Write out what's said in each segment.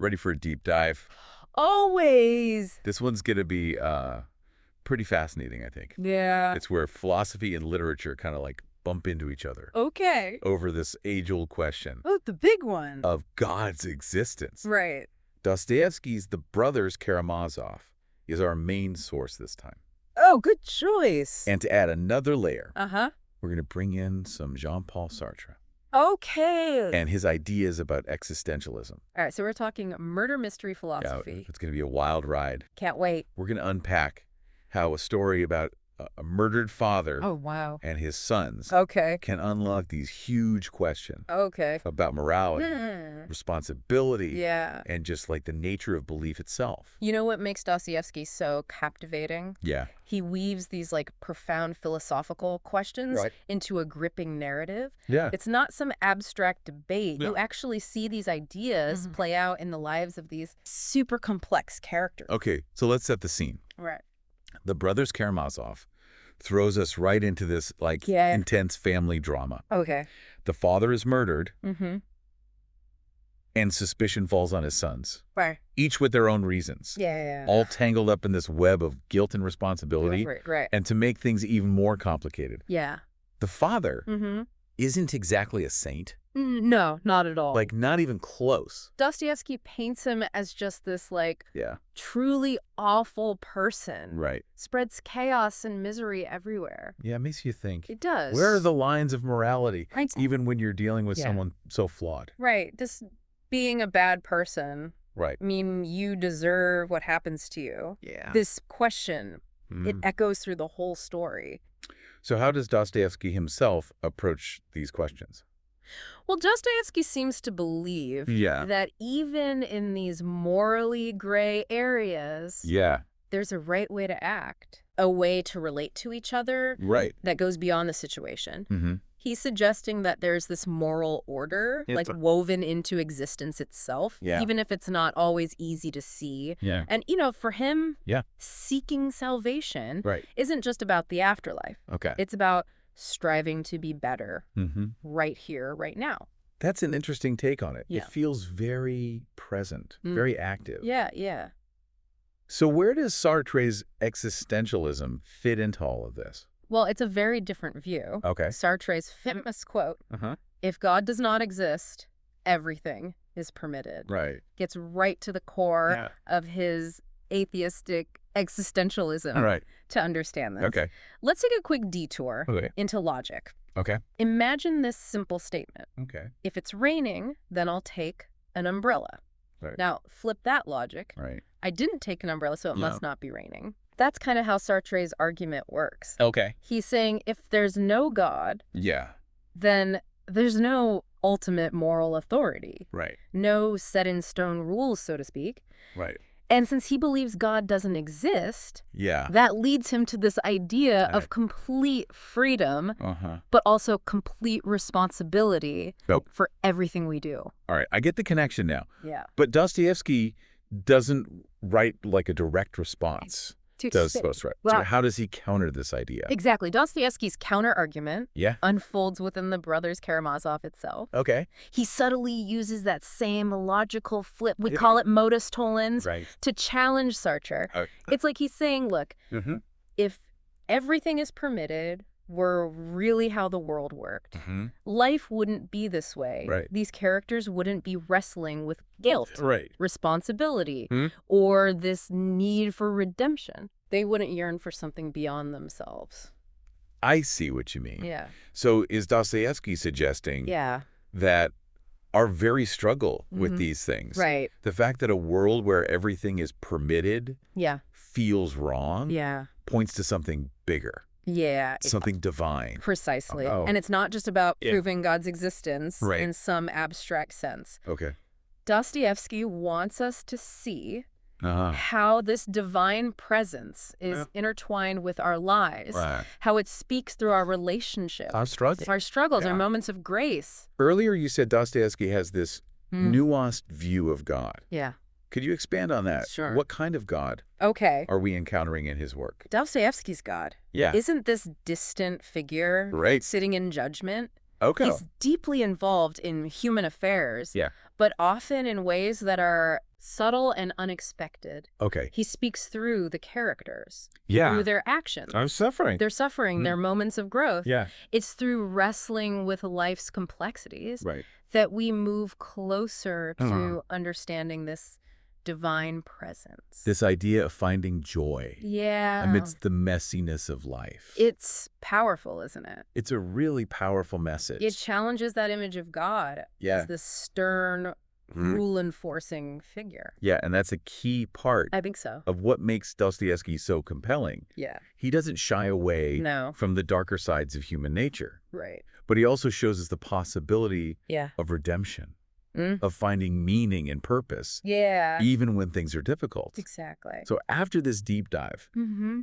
Ready for a deep dive? Always. This one's going to be pretty fascinating, I think. Yeah. It's where philosophy and literature kind of like bump into each other Okay. over this age-old question Oh, the big one. of God's existence. Right. Dostoevsky's The Brothers Karamazov is our main source this time. Oh, good choice. And to add another layer, Uh-huh. we're going to bring in some Jean-Paul Sartre Okay. and his ideas about existentialism. All right, so we're talking murder mystery Yeah, philosophy. it's going to be a wild ride. Can't wait. We're going to unpack how a story about a murdered father Oh, wow. and his sons Okay. can unlock these huge questions Okay. about morality, responsibility, Yeah. and just like the nature of belief itself. You know what makes Dostoevsky so captivating? Yeah. He weaves these like profound philosophical questions Right. into a gripping narrative. Yeah. It's not some abstract debate. No. You actually see these ideas play out in the lives of these super complex characters. Okay, so let's set the scene. Right. The Brothers Karamazov throws us right into this like intense family drama. Okay. The father is murdered Mm-hmm. and suspicion falls on his sons, Right. each with their own reasons, Yeah. all tangled up in this web of guilt and responsibility. Right. And to make things even more complicated, Yeah. the father Mm-hmm. isn't exactly a saint, No, not at all. like not even close. Dostoevsky paints him as just this like Yeah, truly awful person. right. Spreads chaos and misery everywhere. Yeah, it makes you think, It does. where are the lines of morality, Right. even when you're dealing with Yeah. someone so flawed? Right. Just being a bad person. Right. I mean, you deserve what happens to you. Yeah. This question, it echoes through the whole story. So how does Dostoevsky himself approach these questions? Well, Dostoevsky seems to believe Yeah. that even in these morally gray areas, Yeah. there's a right way to act, a way to relate to each other Right. that goes beyond the situation. Mm-hmm. He's suggesting that there's this moral order, like woven into existence itself, Yeah. even if it's not always easy to see. Yeah. And, for him, Yeah. seeking salvation Right. isn't just about the afterlife. Okay. It's about striving to be better Mm-hmm. right here, right now. That's an interesting take on it. Yeah. It feels very present, very active. Yeah. So where does Sartre's existentialism fit into all of this? Well, it's a very different view. Okay. Sartre's famous quote, Uh-huh. if God does not exist, everything is permitted. Right. Gets right to the core Yeah. of his atheistic existentialism Right. to understand this. Okay. Let's take a quick detour Okay. into logic. Okay. Imagine this simple statement. Okay. If it's raining, then I'll take an umbrella. Right. Now, flip that logic. Right. I didn't take an umbrella, so it No. must not be raining. That's kind of how Sartre's argument works. Okay. He's saying if there's no God, Yeah. then there's no ultimate moral authority, Right. no set in stone rules, so to speak. Right. And since he believes God doesn't exist, Yeah. that leads him to this idea Right. of complete freedom, Uh-huh. but also complete responsibility Nope. for everything we do. All right. I get the connection now. Yeah. But Dostoevsky doesn't write like a direct response. Does Sartre. Well- So how does he counter this idea? Exactly. Dostoevsky's counter-argument Yeah. unfolds within the Brothers Karamazov itself. Okay. He subtly uses that same logical flip, we call it modus tollens, Right. to challenge Sartre. It's like he's saying, look, Mm-hmm. if everything is permitted, were really how the world worked, Mm-hmm. life wouldn't be this way. Right. These characters wouldn't be wrestling with guilt, Right. responsibility, Hmm? or this need for redemption. They wouldn't yearn for something beyond themselves. I see what you mean. Yeah. So is Dostoevsky suggesting Yeah. that our very struggle with these things, Right. the fact that a world where everything is permitted Yeah. feels wrong, Yeah. points to something bigger, Yeah. something divine. Precisely. Oh. And it's not just about Yeah. proving God's existence Right. in some abstract sense. Okay. Dostoevsky wants us to see Uh-huh. how this divine presence is intertwined with our lives, Right. how it speaks through our relationships, Our struggle. our struggles, Yeah. our moments of grace. Earlier you said Dostoevsky has this nuanced view of God. Yeah. Could you expand on that? Sure. What kind of God Okay. are we encountering in his work? Dostoevsky's God Yeah. isn't this distant figure Right. sitting in judgment. Okay. He's deeply involved in human affairs, Yeah. but often in ways that are subtle and unexpected. Okay. He speaks through the characters, Yeah. through their actions. I'm suffering. Their suffering, their moments of growth. Yeah. It's through wrestling with life's complexities Right. that we move closer to understanding this divine presence. This idea of finding joy amidst the messiness of life. It's powerful, isn't it? It's a really powerful message. It challenges that image of God as this stern, rule-enforcing figure. Yeah, and that's a key part I think so. of what makes Dostoevsky so compelling. Yeah. He doesn't shy away No. from the darker sides of human nature, Right. but he also shows us the possibility Yeah. of redemption, of finding meaning and purpose, Yeah. even when things are difficult. Exactly. So after this deep dive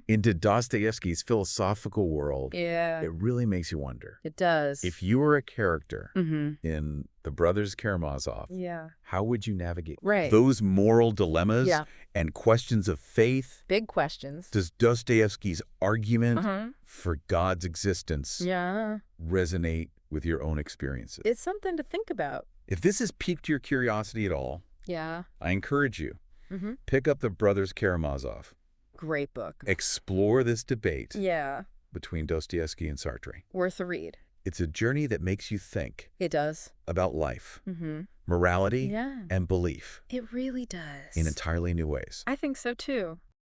into Dostoevsky's philosophical world, Yeah. it really makes you wonder. It does. If you were a character in The Brothers Karamazov, Yeah. how would you navigate Right. those moral dilemmas Yeah. and questions of faith? Big questions. Does Dostoevsky's argument for God's existence Yeah. resonate with your own experiences? It's something to think about. If this has piqued your curiosity at all, Yeah. I encourage you, pick up The Brothers Karamazov. Great book. Explore this debate Yeah. between Dostoevsky and Sartre. Worth a read. It's a journey that makes you think It does. about life, morality, Yeah. and belief It really does. in entirely new ways. I think so too.